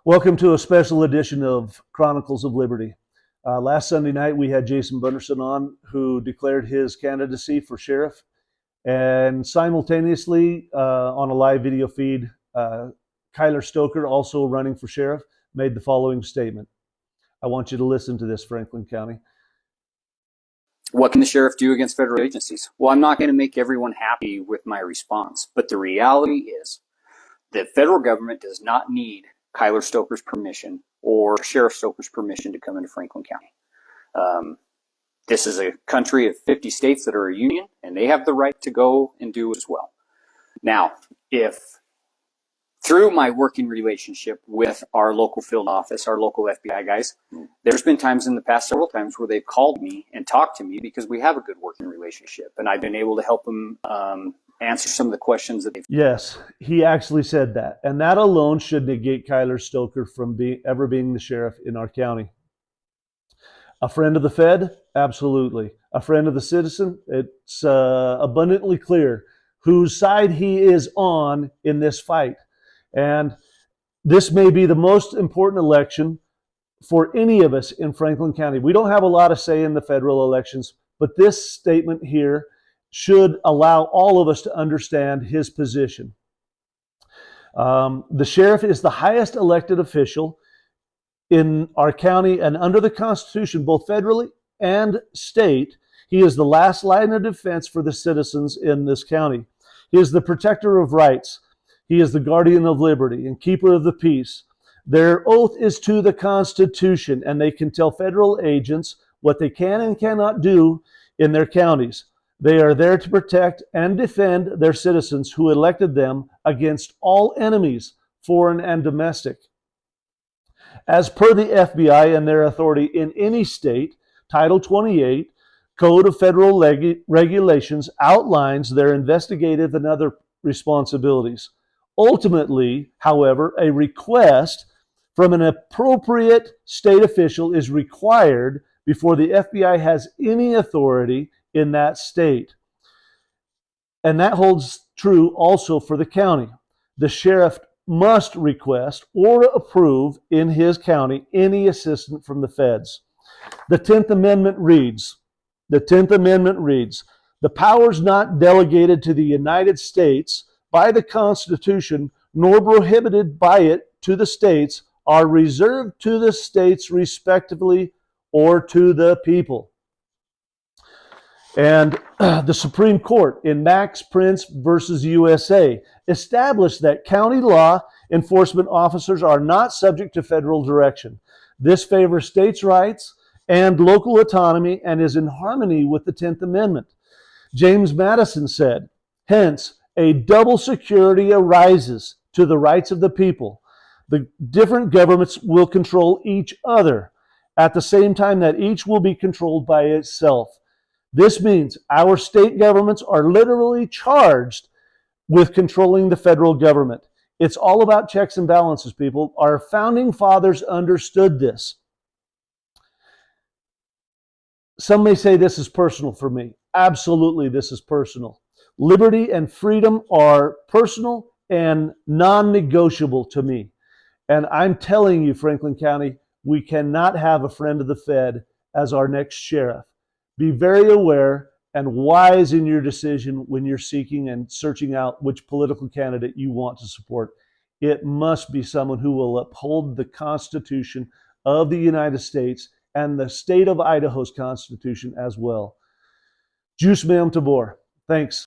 Welcome to a special edition of Chronicles of Liberty. Last Sunday night, we had Jason Bunderson on, who declared his candidacy for sheriff. And simultaneously, on a live video feed, Kyler Stoker, also running for sheriff, made the following statement. I want you to listen to this, Franklin County. What can the sheriff do against federal agencies? Well, I'm not going to make everyone happy with my response, but the reality is that federal government does not need Kyler Stoker's permission or Sheriff Stoker's permission to come into Franklin County. This is a country of 50 states that are a union, and they have the right to go and do as well. Now, if through my working relationship with our local field office, our local FBI guys, there's been times in the past, several times, where they've called me and talked to me because we have a good working relationship, and I've been able to help them answer some of the questions that they've. Yes, he actually said that. And that alone should negate Kyler Stoker from ever being the sheriff in our county. A friend of the Fed? Absolutely. A friend of the citizen? It's abundantly clear whose side he is on in this fight. And this may be the most important election for any of us in Franklin County. We don't have a lot of say in the federal elections, but this statement here should allow all of us to understand his position. The sheriff is the highest elected official in our county, and under the Constitution, both federally and state, he is the last line of defense for the citizens in this county. He is the protector of rights. He is the guardian of liberty and keeper of the peace. Their oath is to the Constitution, and they can tell federal agents what they can and cannot do in their counties. They are there to protect and defend their citizens who elected them against all enemies, foreign and domestic. As per the FBI and their authority in any state, Title 28, Code of Federal Regulations outlines their investigative and other responsibilities. Ultimately, however, a request from an appropriate state official is required before the FBI has any authority in that state. And that holds true also for the county. The sheriff must request or approve in his county any assistance from the feds. The 10th Amendment reads, the powers not delegated to the United States by the Constitution nor prohibited by it to the states are reserved to the states respectively or to the people. And the Supreme Court in Max Prince versus USA established that county law enforcement officers are not subject to federal direction. This favors states' rights and local autonomy and is in harmony with the 10th Amendment. James Madison said, hence, a double security arises to the rights of the people. The different governments will control each other at the same time that each will be controlled by itself. This means our state governments are literally charged with controlling the federal government. It's all about checks and balances, people. Our founding fathers understood this. Some may say this is personal for me. Absolutely, this is personal. Liberty and freedom are personal and non-negotiable to me. And I'm telling you, Franklin County, we cannot have a friend of the Fed as our next sheriff. Be very aware and wise in your decision when you're seeking and searching out which political candidate you want to support. It must be someone who will uphold the Constitution of the United States and the state of Idaho's Constitution as well. Jus meum tabor. Thanks.